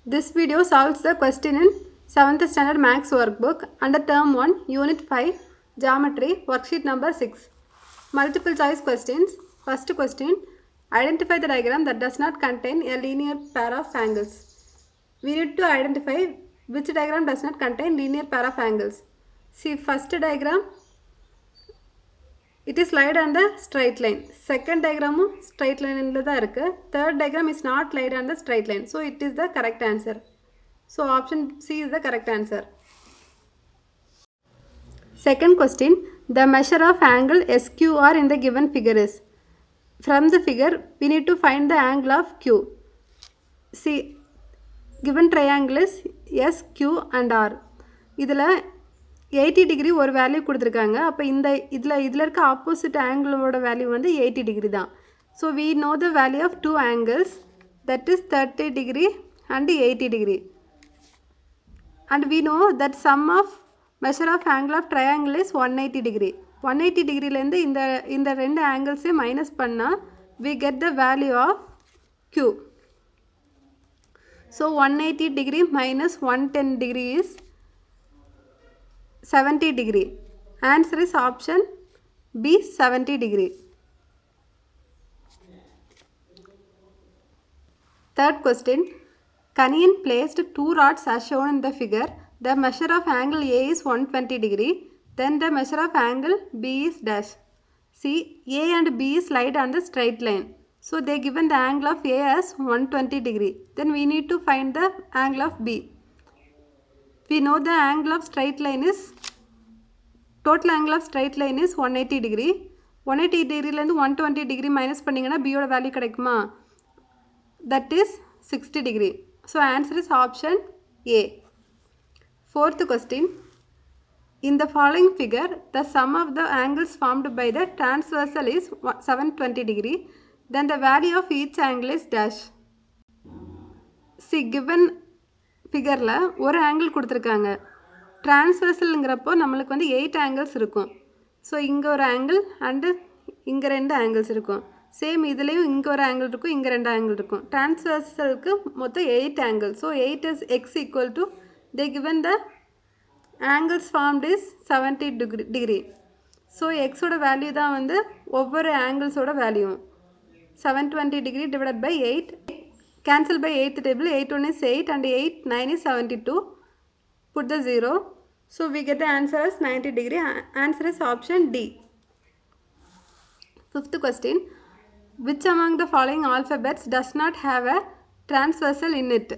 This video solves the question in 7th standard maths workbook under term 1 unit 5 geometry worksheet number 6. Multiple choice questions. First question, identify the diagram that does not contain a linear pair of angles. We need to identify which diagram does not contain linear pair of angles. See, first diagram, it is laid on the straight line. Second diagram straight line in the third diagram is not laid on the straight line. So it is the correct answer. So option C is the correct answer. Second question, the measure of angle SQR in the given figure is. From the figure, we need to find the angle of Q. See, given triangle is S, Q and R. இதில் 80 degree ஒரு value கொடுத்துருக்காங்க. அப்போ இதில் இருக்க opposite ஆங்கிளோட value வந்து 80 degree தான். So we know the value of two angles, that is 30 degree and 80 degree. And we know that sum of measure of angle of triangle is 180 degree. 180 டிகிரிலேருந்து இந்த ரெண்டு ஆங்கிள்ஸே minus பண்ணால் we get the value of Q. So 180 degree minus 110 degree is 70 degree. Answer is option B, 70 degree. Third question, Kanian placed two rods as shown in the figure. The measure of angle A is 120 degree. Then the measure of angle B is dash. See, A and B is laid on the straight line. So they given the angle of A as 120 degree. Then we need to find the angle of B. We know the angle of straight line is, total angle of straight line is 180 degree. 180 degree 120 degree minus பண்ணிங்கன்னா B ஓட value கிடைக்குமா? That is 60 degree. So answer is option A. Fourth question, in the following figure, the sum of the angles formed by the transversal is 720 degree. Then the value of each angle is dash. See, given ஃபிகரில் ஒரு angle கொடுத்துருக்காங்க. டிரான்ஸ்வர்சல்ங்கிறப்போ நம்மளுக்கு வந்து 8 angles இருக்கும். So இங்கே ஒரு angle and இங்கே ரெண்டு angles இருக்கும். சேம் இதுலேயும் இங்கே ஒரு ஆங்கிள் இருக்கும், இங்கே ரெண்டு ஆங்கிள் இருக்கும். டிரான்ஸ்வர்சலுக்கு மொத்தம் 8 angle. So 8 is x equal to, they given the angles formed is 70 degree. So எக்ஸோட வேல்யூ தான் வந்து ஒவ்வொரு ஆங்கிள்ஸோட வேல்யூவும். 720 degree divided by 8. Cancel by 8th table. 8 1 is 8 and 8 9 is 72. Put the 0. So we get the answer as 90 degree. Answer is option D. Fifth question, which among the following alphabets does not have a transversal in it?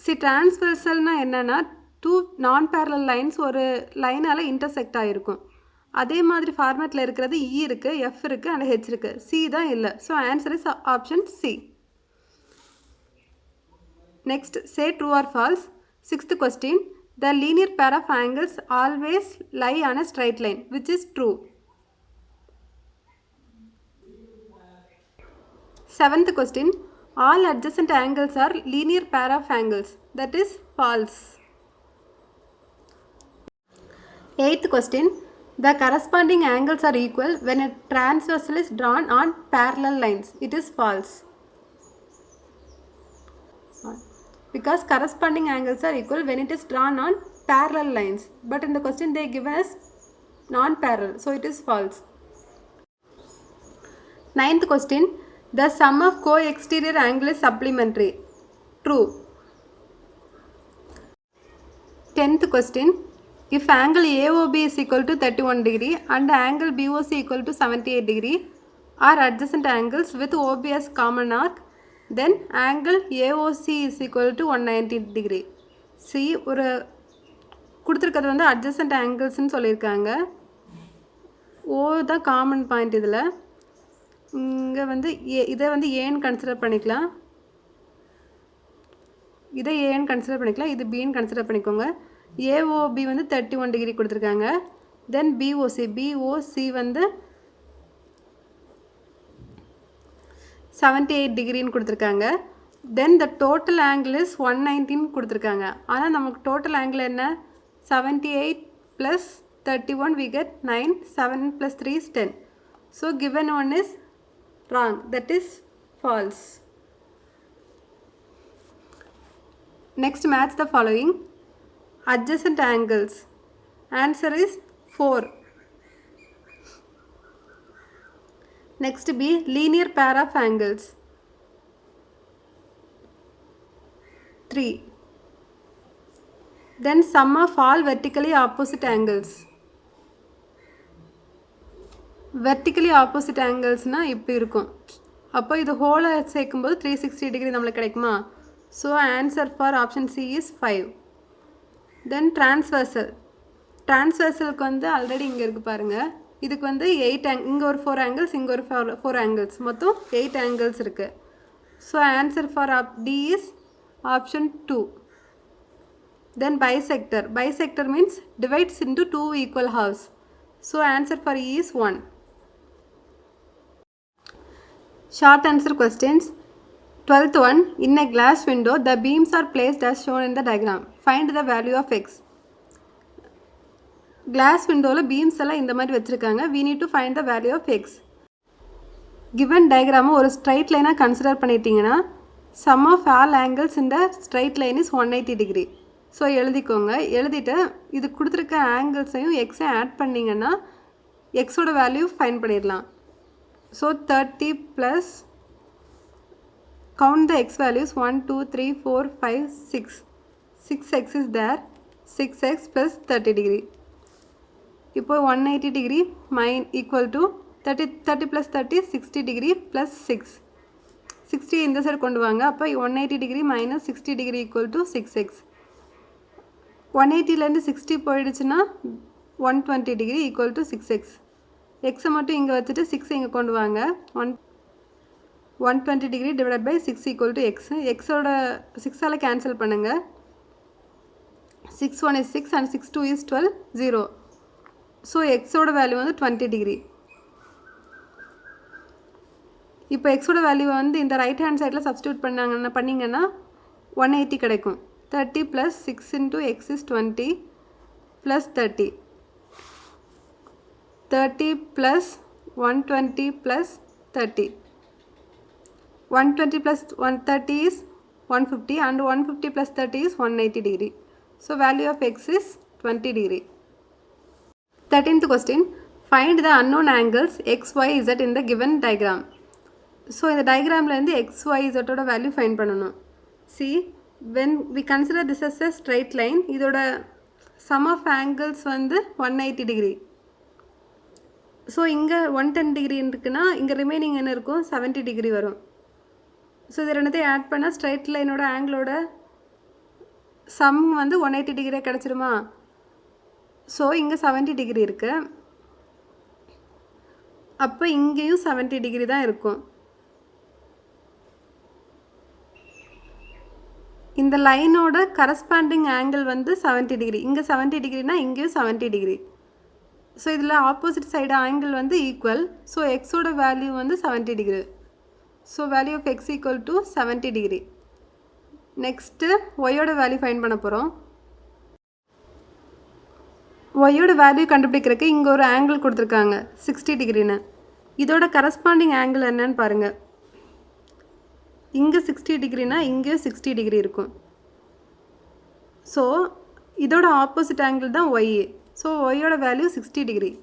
See, transversal na என்னன்னா two non-parallel lines ஒரு லைனால் intersect ஆகிருக்கும். அதே மாதிரி ஃபார்மேட்டில் இருக்கிறது E இருக்குது, F இருக்குது and H இருக்குது. C தான் இல்லை. So answer is option C. Next, say true or false. Sixth question, the linear pair of angles always lie on a straight line, which is true. Seventh question, all adjacent angles are linear pair of angles, that is false. Eighth question, the corresponding angles are equal when a transversal is drawn on parallel lines, it is false. Because corresponding angles are equal when it is drawn on parallel lines, but in the question they give us non-parallel, so it is false. Ninth question, the sum of co-exterior angle is supplementary, true. 10th question, if angle AOB is equal to 31 degree and angle BOC equal to 78 degree are adjacent angles with OB as common arc, then angle AOC is equal to 190 degree. See, ஒரு கொடுத்துருக்கிறது வந்து adjacent angles சொல்லியிருக்காங்க. O தான் common point. இதில் இங்கே வந்து இதை வந்து ஏன்னு கன்சிடர் பண்ணிக்கலாம், இதை ஏன்னு கன்சிடர் பண்ணிக்கலாம், இது பின்னு கன்சிடர் பண்ணிக்கோங்க. AOB வந்து 31 டிகிரி கொடுத்துருக்காங்க. தென் BOC வந்து 78 டிகிரின்னு கொடுத்துருக்காங்க. தென் த டோட்டல் ஆங்கிள் இஸ் 119 கொடுத்துருக்காங்க. ஆனால் நமக்கு டோட்டல் ஆங்கிள் என்ன, 78 + 31 we get 9, 7 + 3 is 10. So given one is wrong, that is false. Next, match the following adjacent angles. Answer is 4. Next B, linear pair of angles. 3. Then sum of all vertically opposite angles. Vertically opposite angles-na இப்படி இருக்கும். அப்போ இது ஹோலை சேர்க்கும்போது 360 degree நம்மளுக்கு கிடைக்குமா? So answer for option C is 5. Then transversal. Transversalக்கு வந்து already இங்கே இருக்குது பாருங்கள். இதுக்கு வந்து 8 இங்கே ஒரு 4 angles, இங்கே ஒரு 4 angles, மொத்தம் 8 angles இருக்குது. So answer for D is option 2. Then bisector. Bisector means divides into 2 equal halves. So answer for E is 1. Short answer questions. 12th one. In a glass window, the beams are placed as shown in the diagram. Find the value of x. Glass window la beams எல்லாம் இந்த மாதிரி வச்சிருக்காங்க. We need to find the value of x. Given diagram ஒரு straight line consider பண்ணிட்டீங்கன்னா sum of all angles in the straight line is 180 degree. So எழுதிக்கோங்க. எழுதிட்டு இது கொடுத்துருக்க ஆங்கிள்ஸையும் எக்ஸை ஆட் பண்ணிங்கன்னா எக்ஸோட வேல்யூ ஃபைண்ட் பண்ணிடலாம். So 30 plus count the x values 1 2 3 4 5 6. 6x is there. 6x plus 30 degree. இப்போ 180 degree equal to 30 plus 30 60 degree plus 6. 60 இந்த சைடு கொண்டு வாங்க. அப்போ 180 degree minus 60 degree equal to 6x. 180லேருந்து 60 போயிடுச்சுன்னா 120 degree equal to 6x. எக்ஸை மட்டும் இங்கே வச்சுட்டு 6 இங்கே கொண்டு வாங்க. 120 degree divided by 6 equal to x. எக்ஸோட 6ஆல் கேன்சல் பண்ணுங்கள். 6 1 is 6 and 6 2 is 12, 0. ஸோ எக்ஸோட வேல்யூ வந்து 20 degree. இப்போ எக்ஸோட வேல்யூ வந்து இந்த ரைட் ஹேண்ட் சைடில் சப்ஸ்டியூட் பண்ணிங்கன்னா 180 கிடைக்கும். 30 plus 6 into x is 20 plus 30. 30 plus 120 plus 30. 120 plus 130 is 150 and 150 plus 30 is 180 degree. So value of x is 20 degree. 13th question. Find the unknown angles x, y, z in the given diagram. So in the diagram x, y, z oda value find பண்ணனும். See, when we consider this as a straight line, இதோட sum of angles வந்து 180 degree. So இங்கே 110 degree இருக்குன்னா இங்கே remaining என்ன இருக்கும்? 70 degree வரும். So இது ரெண்டுத்தையும் ஆட் பண்ணால் ஸ்ட்ரைட் லைனோட ஆங்கிளோட சம் வந்து 180 degree கிடச்சிருமா? ஸோ இங்கே 70 degree இருக்குது. அப்போ இங்கேயும் 70 degree தான் இருக்கும். இந்த லைனோட கரஸ்பாண்டிங் ஆங்கிள் வந்து 70 degree. இங்கே 70 degreeனா இங்கேயும் 70 degree. ஸோ இதில் ஆப்போசிட் சைடு ஆங்கிள் வந்து ஈக்குவல். ஸோ எக்ஸோட வேல்யூ வந்து 70 degree. So value of x equal to 70 degree. Next ஒய்யோட வேல்யூ ஃபைண்ட் பண்ண போகிறோம். ஒய்யோட வேல்யூ கண்டுபிடிக்கிறதுக்கு இங்கே ஒரு ஆங்கிள் கொடுத்துருக்காங்க 60 degreeன்னு. இதோட கரஸ்பாண்டிங் ஆங்கிள் என்னன்னு பாருங்கள். இங்கே 60 degreeனா இங்கேயும் 60 degree இருக்கும். ஸோ இதோட ஆப்போசிட் ஆங்கிள் தான் ஒய். ஸோ ஒய்யோட value 60 degree.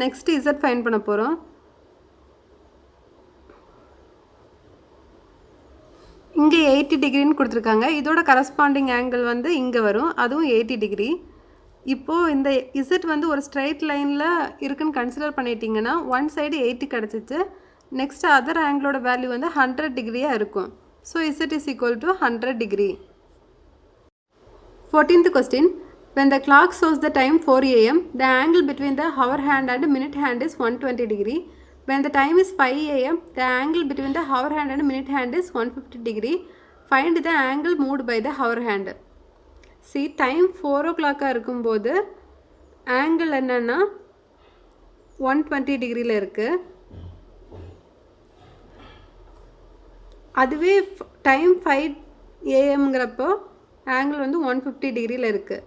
Next Z find பண்ண போகிறோம். இங்கே 80 degreeன்னு கொடுத்துருக்காங்க. இதோட கரஸ்பாண்டிங் ஆங்கிள் வந்து இங்கே வரும், அதுவும் 80 degree. இப்போது இந்த இசட் வந்து ஒரு ஸ்ட்ரைட் லைனில் இருக்குன்னு கன்சிடர் பண்ணிட்டீங்கன்னா ஒன் சைடு 80 கிடச்சிச்சு. நெக்ஸ்ட் அதர் ஆங்கிளோட வேல்யூ வந்து 100 degreeயாக இருக்கும். So Z is equal to 100 degree. 14th question. When the clock shows the time 4 AM, the angle between the hour hand and minute hand is 120 degree. When the time is 5 AM, the angle between the hour hand and minute hand is 150 degree. Find the angle moved by the hour hand. See, time 4 o'clock இருக்கும்போது angle என்னன்னா 120 degreeல இருக்கு. அதுவே time 5 AMங்கிறப்போ angle வந்து 150 degreeல இருக்குது.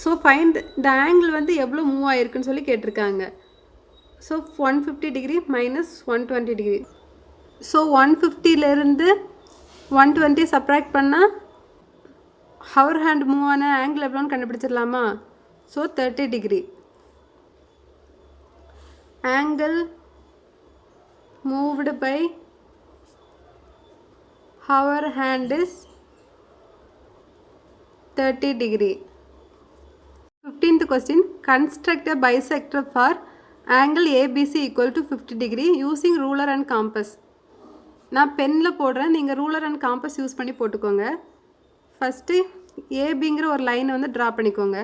So find இந்த angle வந்து எவ்வளோ move ஆகிருக்குன்னு சொல்லி கேட்டிருக்காங்க. So 150 degree minus 120 degree. So 150லேருந்து 120 சப்ராக்ட் பண்ணால் ஹவர் ஹேண்ட் மூவ் ஆன ஆங்கிள் எவ்வளோன்னு கண்டுபிடிச்சிடலாமா? So 30 degree. Angle moved by hour hand is 30 degree. 15th question. Construct a bisector for angle ABC equal to 50 degree using ruler and compass. நான் பெனில் போடுறேன், நீங்கள் ruler and compass use பண்ணி போட்டுக்கோங்க. First ஏபிங்கிற ஒரு லைனை வந்து ட்ரா பண்ணிக்கோங்க.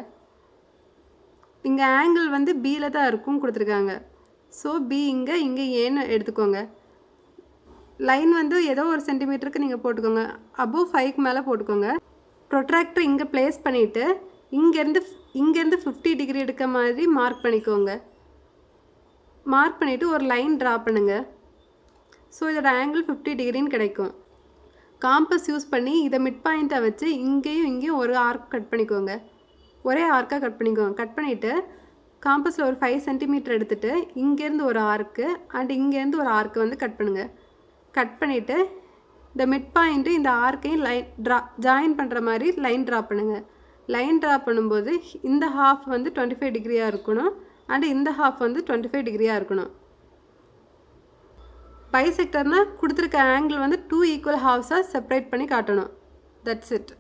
இங்கே ஆங்கிள் வந்து பியில் தான் இருக்கும் கொடுத்துருக்காங்க. ஸோ பி இங்கே ஏன்னு எடுத்துக்கோங்க. லைன் வந்து ஏதோ ஒரு சென்டிமீட்டருக்கு நீங்கள் போட்டுக்கோங்க. அபோவ் 5க்கு மேலே போட்டுக்கோங்க. ப்ரொட்ராக்டர் இங்கே ப்ளேஸ் பண்ணிவிட்டு இங்கேருந்து 50 டிகிரி எடுக்க மாதிரி மார்க் பண்ணிக்கோங்க. மார்க் பண்ணிவிட்டு ஒரு லைன் ட்ரா பண்ணுங்கள். ஸோ இதோட ஆங்கிள் 50 டிகிரின்னு கிடைக்கும். காம்பஸ் யூஸ் பண்ணி இதை மிட் பாயிண்ட்டை வச்சு இங்கேயும் ஒரு ஆர்க் கட் பண்ணிக்கோங்க. ஒரே ஆர்க்காக கட் பண்ணிக்கோங்க. கட் பண்ணிவிட்டு காம்பஸில் ஒரு 5 சென்டிமீட்டர் எடுத்துகிட்டு இங்கேருந்து ஒரு ஆர்க்கு அண்ட் இங்கேருந்து ஒரு ஆர்க்கு வந்து கட் பண்ணுங்கள். கட் பண்ணிவிட்டு இந்த மிட் பாயிண்ட்டு இந்த ஆர்க்கையும் ஜாயின் பண்ணுற மாதிரி லைன் ட்ரா பண்ணுங்கள். லைன் ட்ரா பண்ணும்போது இந்த ஹாஃப் வந்து 25 டிகிரியாக இருக்கணும் அண்ட் இந்த ஹாஃப் வந்து 25 டிகிரியாக இருக்கணும். பைசெக்டர்னால் கொடுத்துருக்க ஆங்கிள் வந்து 2 ஈக்குவல் ஹாஃப்ஸாக செப்பரேட் பண்ணி காட்டணும். That's it.